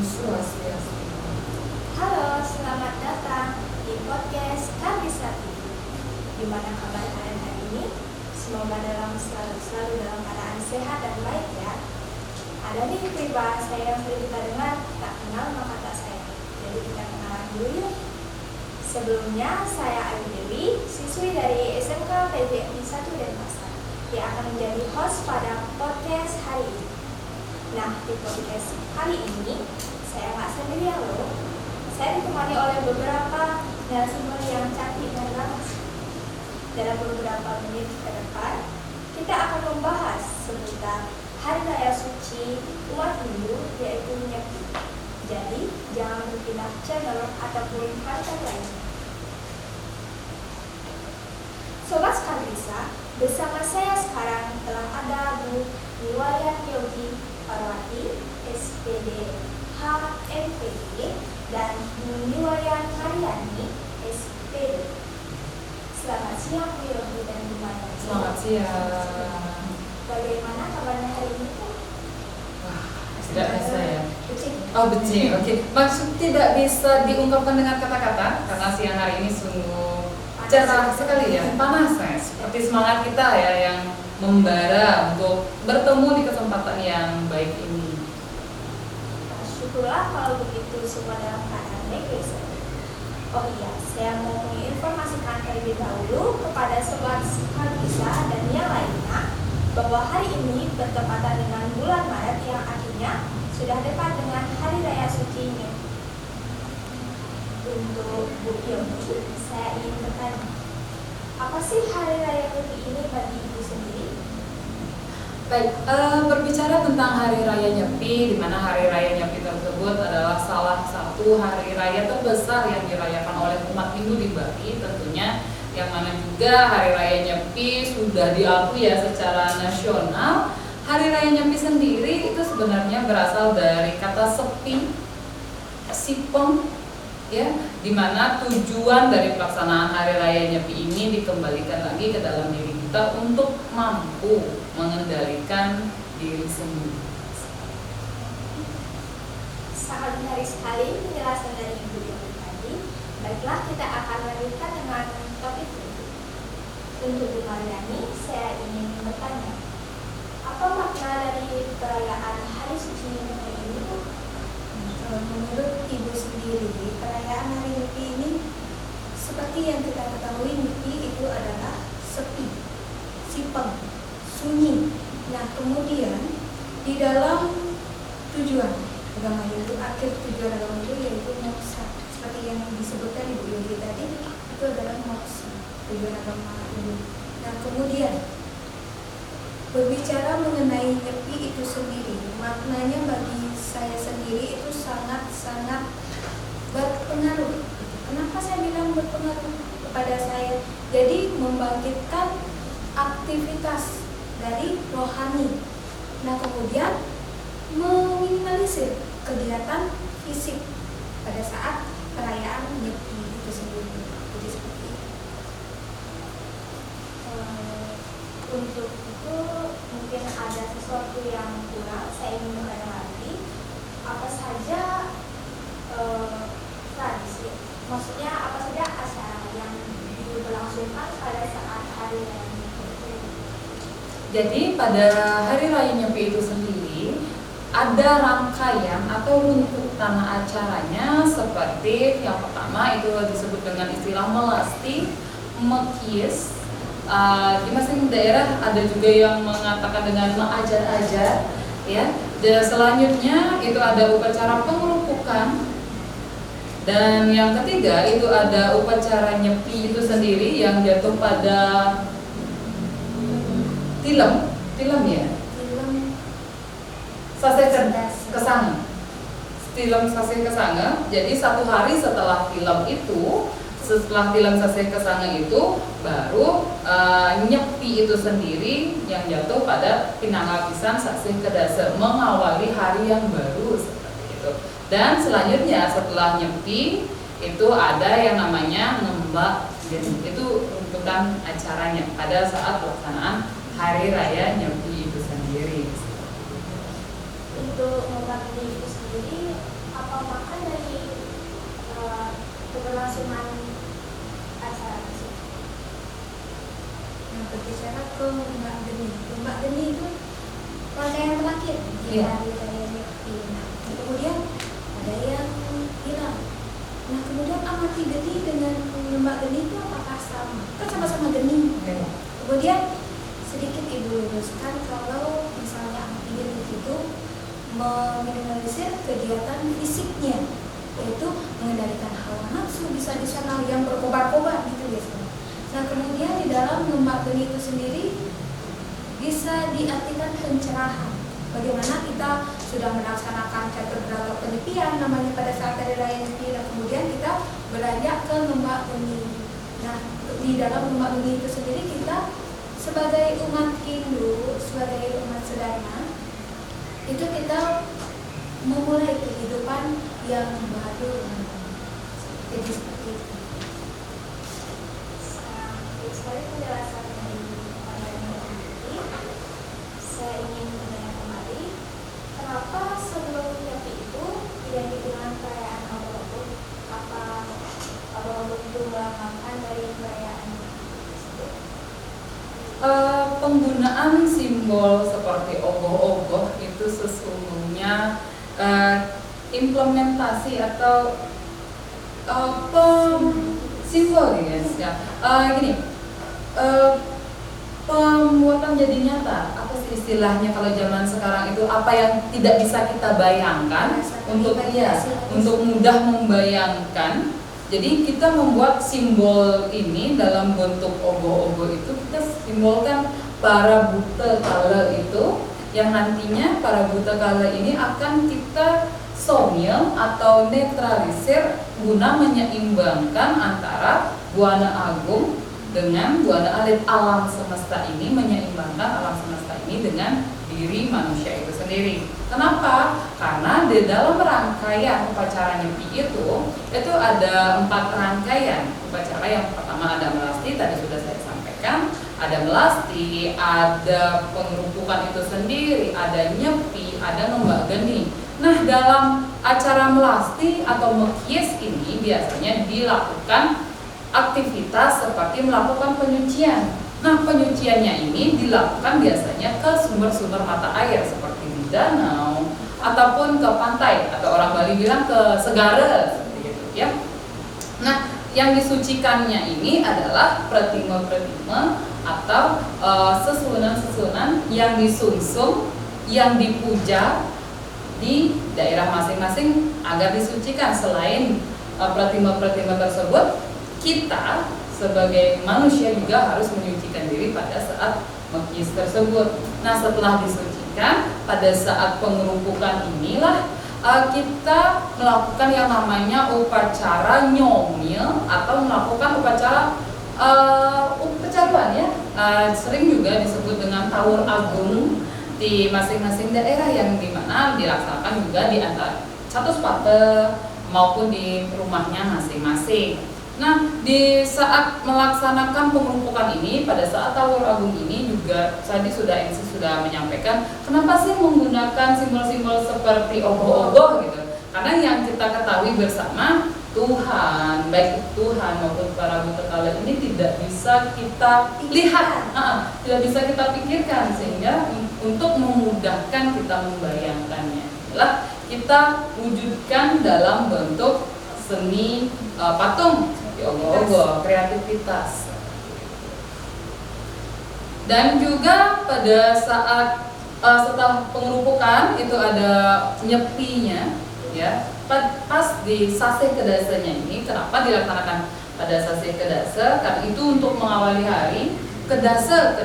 Swastiastu. Halo, selamat datang di podcast Kabisati. Gimana kabar kalian hari ini? Semoga selalu dalam keadaan sehat dan baik ya. Ada nih pribadi saya yang sering kita dengar, tak kenal maka tak sayang. Jadi kita kenalan dulu yuk. Sebelumnya saya Ayu Dewi, siswi dari SMK PGRI 1 Denpasar, yang akan menjadi host pada podcast hari ini. Nah, di podcast kali ini saya nggak sendirian loh. Saya ditemani oleh beberapa narasumber yang cantik dan ramah. Dalam beberapa menit ke depan, kita akan membahas seputar Hari Raya Suci umat Hindu, yaitu Nyepi. Jadi, jangan berpindah channel ataupun konten lainnya. Sobat Skandisa, bersama saya sekarang telah ada Bu Niwayan Yogi Parwati, SPD HMPD, dan Bu Niwayan Mariani, SPD. Selamat siang Bu Yogi dan Bu Mariani. Selamat siang. Bagaimana kabarnya hari ini Bu? Wah, tidak bisa ya. Becik. Oh, becik. Oke. Maksud tidak bisa diungkapkan dengan kata-kata karena siang hari ini sungguh cerah sekali ya, panas ya. Seperti semangat kita ya yang membara untuk bertemu di kesempatan yang baik ini. Syukurlah kalau begitu semua dalam keadaan baik. Oh iya, saya mau menginformasikan terlebih dahulu kepada sobat Skandisa dan yang lainnya bahwa hari ini bertepatan dengan bulan Maret yang artinya sudah dekat dengan Hari Raya Suci Nyepi. Untuk Bu Yogi, saya ingin bertanya, apa sih Hari Raya Nyepi ini bagi Ibu sendiri? Baik, berbicara tentang Hari Raya Nyepi, di mana Hari Raya Nyepi tersebut adalah salah satu hari raya terbesar yang dirayakan oleh umat Hindu di Bali, tentunya yang mana juga Hari Raya Nyepi sudah diakui ya secara nasional. Hari Raya Nyepi sendiri itu sebenarnya berasal dari kata sepi, sipeng, ya, di mana tujuan dari pelaksanaan Hari Raya Nyepi ini dikembalikan lagi ke dalam diri kita untuk mampu mengendalikan diri sendiri. Sangat menarik sekali penjelasan dari Ibu Yogi tadi. Baiklah, kita akan lanjutkan dengan topik berikut. Untuk Bu Mariani, saya ingin bertanya, apa makna dari perayaan Hari Suci Nyepi ini? Menurut Ibu sendiri, perayaan Hari Nyepi ini seperti yang kita ketahui, Nyepi itu adalah sepi, sipeng, sunyi. Nah, kemudian di dalam tujuan agama Hindu, akhir tujuan agama Hindu yaitu moksa. Seperti yang disebutkan Ibu Yogi tadi, itu adalah moksa, tujuan agama Hindu. Nah, kemudian berbicara mengenai Nyepi itu sendiri, maknanya bagi saya sendiri itu sangat-sangat berpengaruh. Kenapa saya bilang berpengaruh kepada saya? Jadi membangkitkan aktivitas dari rohani. Nah, kemudian meminimalisir kegiatan fisik pada saat perayaan Nyepi itu sendiri. Jadi seperti itu. Untuk itu mungkin ada sesuatu yang kurang, saya ingin bertanya lagi, apa saja tradisi, maksudnya apa saja acara yang diberlangsungkan pada saat Hari Raya Nyepi? Jadi pada Hari Raya Nyepi itu sendiri ada rangkaian atau runtutan acaranya, seperti yang pertama itu disebut dengan istilah melasti, mekis. Di masing daerah ada juga yang mengatakan dengan mengajar-ajar, ya. Dan selanjutnya itu ada upacara pengerupukan, dan yang ketiga itu ada upacara Nyepi itu sendiri yang jatuh pada tilem ya, sase kesanga, tilem sase kesanga. Jadi satu hari setelah tilem itu, setelah tilem sase kesanga itu baru Nyepi itu sendiri yang jatuh pada pinanggapisan sase kedasa, mengawali hari yang baru seperti itu. Dan selanjutnya setelah Nyepi itu ada yang namanya ngembak. Jadi itu runtutan acaranya pada saat pelaksanaan Hari Raya Nyepi itu sendiri. Untuk membantu itu sendiri, apa keberlangsungan acara tersebut. Yang berbicara ke Lembak Geni. Lembak Geni itu rangkaian terakhir di Iya. hari raya Nyepi. Nah, kemudian ada yang hilang. Nah, kemudian amati geni dengan Lembak Geni itu apakah sama? Kan sama-sama geni. Kemudian sedikit Ibu luruskan kalau misalnya amati geni itu meminimalisir kegiatan fisiknya, yaitu mengendalikan hawa nafsu, bisa dikenal yang berkobar-kobar gitu biasanya. Nah, kemudian di dalam Lembak Geni itu sendiri bisa diartikan pencerahan. Bagaimana kita sudah melaksanakan catur berata penyepian namanya pada saat hari raya Nyepi, dan kemudian kita beranjak ke Lembak Geni. Nah, di dalam Lembak Geni itu sendiri kita sebagai umat Hindu, sebagai umat sedana, itu kita memulai kehidupan yang baru. Jadi seperti itu. Sangat sekali penjelasan dari Nyepi. Saya ingin bertanya kembali, kenapa sebelum Nyepi itu identik dengan perayaan Ogo-Ogo? Apa Ogo-Ogo itu makan dari perayaan tersebut? Penggunaan simbol seperti ogoh-ogoh itu sesungguhnya implementasi atau simbol ya. Gini, pembuatan jadi nyata. Apa sih istilahnya kalau zaman sekarang itu, apa yang tidak bisa kita bayangkan untuk mudah membayangkan. Jadi kita membuat simbol ini dalam bentuk ogoh-ogoh itu, kita simbolkan para buta kala itu, yang nantinya para buta kala ini akan kita somil atau netralisir guna menyeimbangkan antara buana agung dengan buana alit. Alam semesta ini menyeimbangkan alam semesta ini dengan diri manusia itu sendiri. Kenapa? Karena di dalam rangkaian upacara Nyepi itu ada 4 rangkaian upacara. Yang pertama ada melasti, tadi sudah saya sampaikan. Ada melasti, ada pengerupukan itu sendiri, ada Nyepi, ada Lembak Geni. Nah, dalam acara melasti atau mekies ini biasanya dilakukan aktivitas seperti melakukan penyucian. Nah, penyuciannya ini dilakukan biasanya ke sumber-sumber mata air seperti di danau ataupun ke pantai, atau orang Bali bilang ke segara seperti itu ya. Nah, yang disucikannya ini adalah pratima-pratima atau sesunan-sesunan yang disunsum, yang dipuja di daerah masing-masing agar disucikan. Selain pratima-pratima tersebut, kita sebagai manusia juga harus menyucikan diri pada saat mekies tersebut. Nah, setelah disucikan, pada saat pengerupukan inilah kita melakukan yang namanya upacara nyomil atau melakukan upacara pecaruan ya. Sering juga disebut dengan tawur agung di masing-masing daerah, yang dimana dilaksanakan juga di antara satu spate maupun di rumahnya masing-masing. Nah, di saat melaksanakan pengerupukan ini, pada saat tawur agung ini juga tadi sudah menyampaikan kenapa sih menggunakan simbol-simbol seperti ogoh-ogoh gitu. Karena yang kita ketahui bersama, Tuhan, baik Tuhan maupun para buta kala ini tidak bisa kita lihat, tidak bisa kita pikirkan, sehingga untuk memudahkan kita membayangkannya adalah kita wujudkan dalam bentuk seni patung, ogoh-ogoh, kreativitas. Dan juga pada saat setelah pengerupukan itu ada nyepinya ya. Pas di sasih kedasanya ini, kenapa dilaksanakan pada sasih kedasa? Karena itu untuk mengawali hari. Kedasa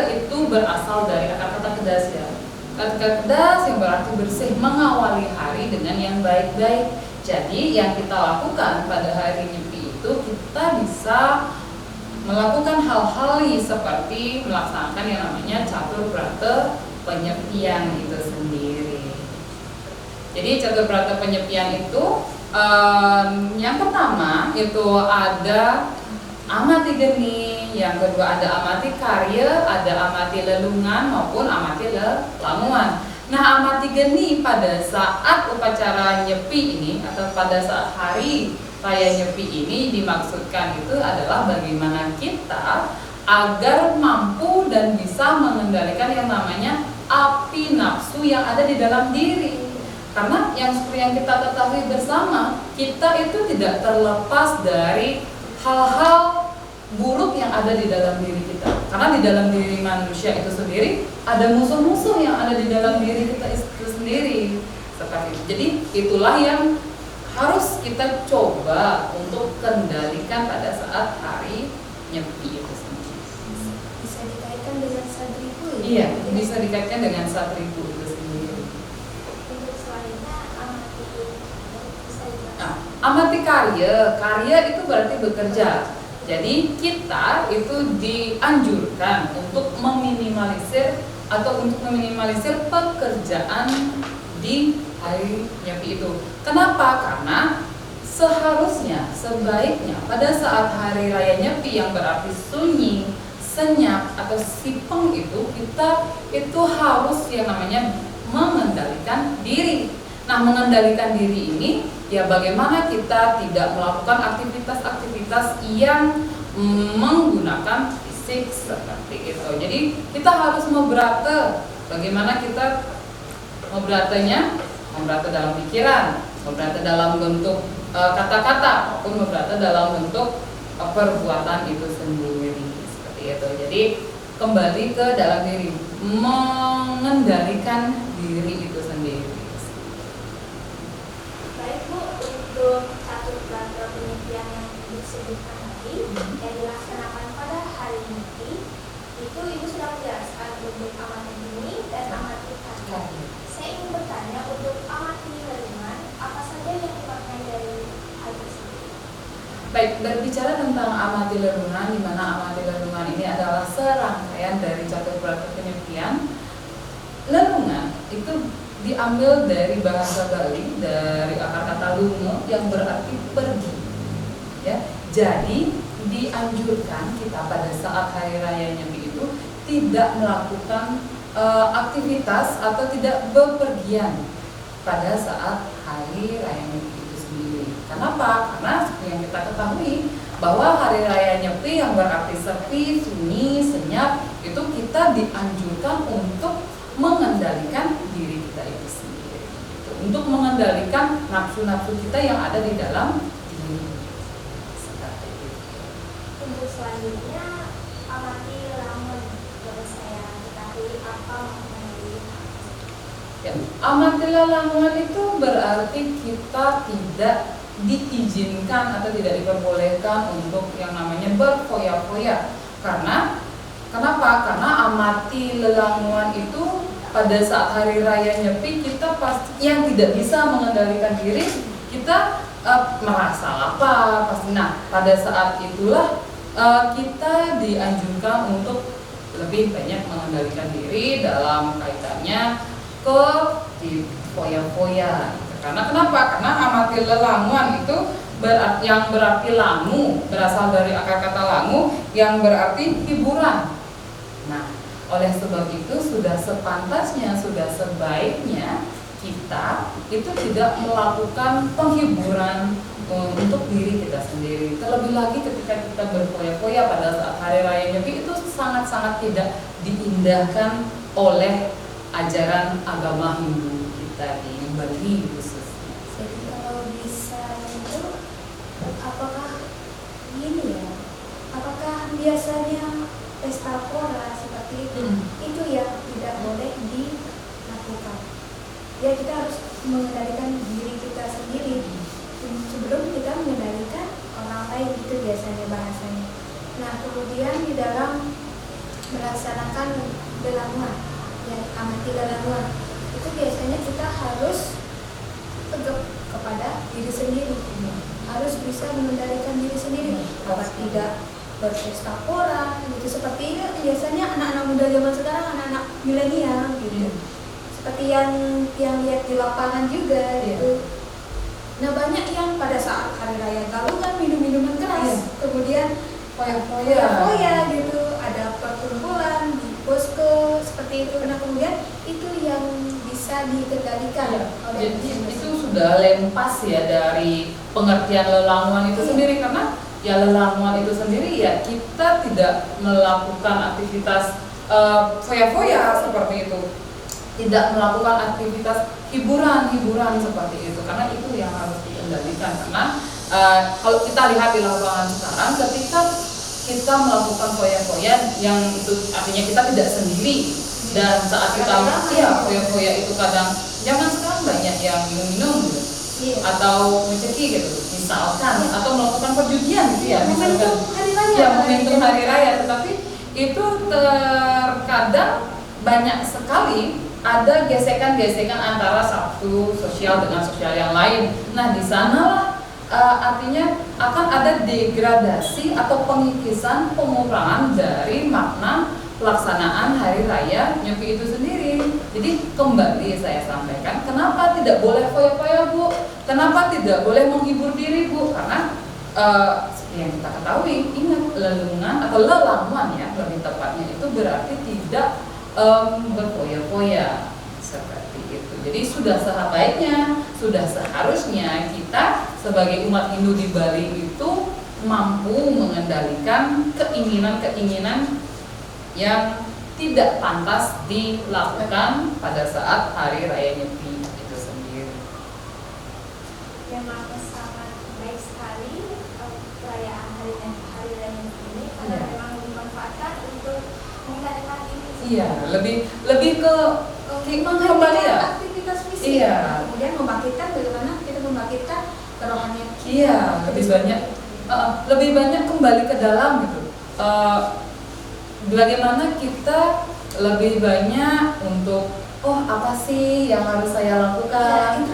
itu berasal dari kata-kata kedas ya. Kata-kata kedas yang berarti bersih, mengawali hari dengan yang baik-baik. Jadi yang kita lakukan pada hari Nyepi itu, kita bisa melakukan hal-hal seperti melaksanakan yang namanya catur brata penyepian itu sendiri. Jadi catur brata penyepian itu yang pertama itu ada amati geni, yang kedua ada amati karya, ada amati lelungan maupun amati lelamuan. Nah, amati geni pada saat upacara Nyepi ini atau pada saat hari raya Nyepi ini dimaksudkan itu adalah bagaimana kita agar mampu dan bisa mengendalikan yang namanya api nafsu yang ada di dalam diri. Karena yang seperti yang kita ketahui bersama, kita itu tidak terlepas dari hal-hal buruk yang ada di dalam diri kita. Karena di dalam diri manusia itu sendiri ada musuh-musuh yang ada di dalam diri kita itu sendiri. Seperti itu. Jadi itulah yang harus kita coba untuk kendalikan pada saat hari Nyepi itu sendiri. Bisa dikaitkan dengan sadriku ya? Iya, bisa dikaitkan dengan satribu itu sendiri. Untuk selanjutnya amati bisa Nah, amati karya itu berarti bekerja. Jadi kita itu dianjurkan untuk meminimalisir pekerjaan di hari Nyepi itu. Kenapa? Karena sebaiknya pada saat hari raya Nyepi yang berarti sunyi, senyap atau sipeng itu kita itu harus yang namanya mengendalikan diri. Nah, mengendalikan diri ini ya bagaimana kita tidak melakukan aktivitas-aktivitas yang menggunakan fisik seperti itu. Jadi kita harus memberata. Bagaimana kita memberatanya? Memberata dalam pikiran, memberata dalam bentuk kata-kata maupun memberata dalam bentuk perbuatan itu sendiri seperti itu. Jadi kembali ke dalam diri, mengendalikan diri itu sendiri. Baik Bu, untuk catur beragam penelitian yang disebutkan tadi yang dilaksanakan pada hari Nyepi itu Ibu sudah menjelaskan untuk amati bumi dan amati karya. Saya ingin bertanya untuk amati lingkungan, apa saja yang dimaknai dari hal tersebut? Baik, berbicara tentang amati lelungan, di mana amati lelungan ini adalah serangkaian dari catur beragam penelitian. Lelungan itu diambil dari bahasa Bali, dari akar kata lungo yang berarti pergi. Ya, jadi dianjurkan kita pada saat hari raya Nyepi itu tidak melakukan aktivitas atau tidak bepergian pada saat hari raya Nyepi itu sendiri. Kenapa? Karena seperti yang kita ketahui bahwa hari raya Nyepi yang berarti sepi, sunyi, senyap itu kita dianjurkan untuk mengendalikan diri kita itu sendiri, gitu. Untuk mengendalikan nafsu-nafsu kita yang ada di dalam diri. Seperti itu. Untuk selanjutnya amati lamun. Boleh saya ketahui apa maknanya? Ya, amati lalangan itu berarti kita tidak diizinkan atau tidak diperbolehkan untuk yang namanya berfoya-foya. Karena kenapa? Karena amati lelanguan itu pada saat hari raya Nyepi kita pasti yang tidak bisa mengendalikan diri, kita merasa lapar pasti. Nah, pada saat itulah kita dianjurkan untuk lebih banyak mengendalikan diri dalam kaitannya ke foya-foya. Karena kenapa? Karena amati lelanguan itu yang berarti langu, berasal dari akar kata langu yang berarti hiburan. Nah, oleh sebab itu sudah sepantasnya, sudah sebaiknya kita itu tidak melakukan penghiburan untuk diri kita sendiri. Terlebih lagi ketika kita berfoya-foya pada saat hari raya Nyepi itu sangat-sangat tidak diindahkan oleh ajaran agama Hindu kita di Bali khususnya. Jadi kalau bisa itu apakah gini ya? Apakah biasanya pesta pora seperti itu yang tidak boleh dilakukan? Ya kita harus mengendalikan diri kita sendiri sebelum kita mengendalikan orang lain, itu biasanya bahasanya. Nah kemudian di dalam melaksanakan lelanguan, ya amati lelanguan, itu biasanya kita harus tegap kepada diri sendiri, harus bisa mengendalikan diri sendiri, agar tidak berpesta pora gitu. Seperti ini biasanya anak-anak muda zaman sekarang, anak-anak milenial gitu, seperti yang lihat di lapangan juga gitu. Nah banyak yang pada saat hari raya Galungan minum minuman keras, kemudian foya-foya gitu, ada perkumpulan di posko seperti itu. Nah kemudian itu yang bisa bisa dikendalikan Ya, oleh jadi diri itu sudah lempas ya dari pengertian lelamuan itu sendiri, karena ya lelamuan itu sendiri ya kita tidak melakukan aktivitas foya-foya seperti itu, tidak melakukan aktivitas hiburan seperti itu, karena itu yang harus dikendalikan. Karena kalau kita lihat di lapangan sekarang, ketika kita melakukan foya-foya yang itu artinya kita tidak sendiri, dan saat kita foya-foya itu kadang zaman sekarang banyak yang minum gitu, Iya. atau mencekik gitu misalkan, atau melakukan perjudian gitu ya misalkan, Momentum hari raya. ya momentum hari raya, tetapi itu terkadang banyak sekali ada gesekan-gesekan antara satu sosial dengan sosial yang lain. Nah di sanalah artinya akan ada degradasi atau pengikisan, pengurangan dari makna pelaksanaan hari raya Nyepi itu sendiri. Jadi kembali saya sampaikan, kenapa tidak boleh foya-foya Bu? Kenapa tidak boleh menghibur diri Bu? Karena seperti yang kita ketahui, ingat lelungan atau lelamuan ya lebih tepatnya itu berarti tidak berfoya-foya seperti itu. Jadi sudah sebaiknya, sudah seharusnya kita sebagai umat Hindu di Bali itu mampu mengendalikan keinginan-keinginan yang tidak pantas dilakukan pada saat hari raya Nyepi itu sendiri. Memang sangat baik sekali perayaan hari raya Nyepi ini, karena Iya. memang dimanfaatkan untuk mengendalikan diri. Iya, lebih ke kembali ya. Aktivitas fisik. Iya. Kemudian membangkitkan bagaimana kita membangkitkan kerohanian kita. Iya, lebih banyak kembali ke dalam gitu. Bagaimana kita lebih banyak untuk apa sih yang harus saya lakukan?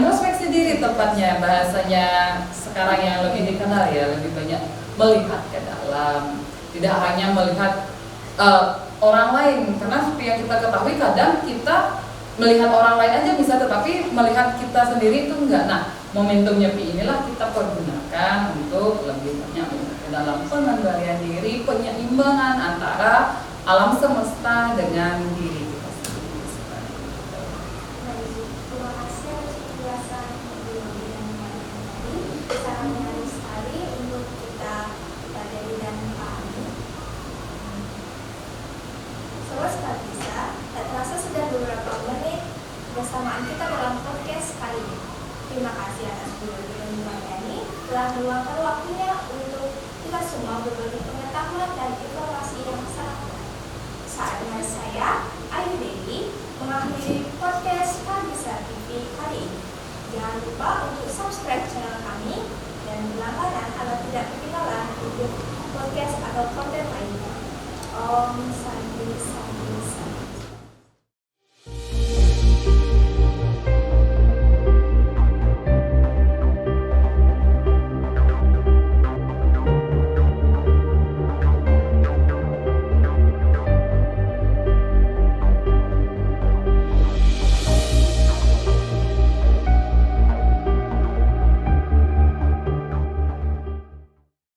Introspeksi diri tepatnya bahasanya sekarang yang lebih dikenal ya, lebih banyak melihat ke dalam, tidak hanya melihat orang lain, karena seperti yang kita ketahui kadang kita melihat orang lain aja bisa, tetapi melihat kita sendiri itu enggak. Nah, momentum Nyepi inilah kita pergunakan untuk lebih banyak ke dalam pengendalian diri, penyeimbangan antara alam semesta dengan diri kita sendiri. Baik, terima kasih atas penjelasan Ibu Yogi dan Mbak tadi. Sangat menarik sekali untuk kita pelajari dan pahami. Sobat Kabisa, tak terasa sudah beberapa menit bersamaan kita dalam podcast kali ini. Terima kasih atas Bu Yogi dan Mbak Yani telah meluangkan waktunya untuk kita semua berbagi pengetahuan dan informasi yang sangat menarik. Saatnya saya, Ayu Dewi, mengakhiri podcast Kabisa TV kali ini. Jangan lupa untuk subscribe channel kami dan berlangganan agar tidak ketinggalan untuk podcast atau konten lainnya. Om Santi Sa.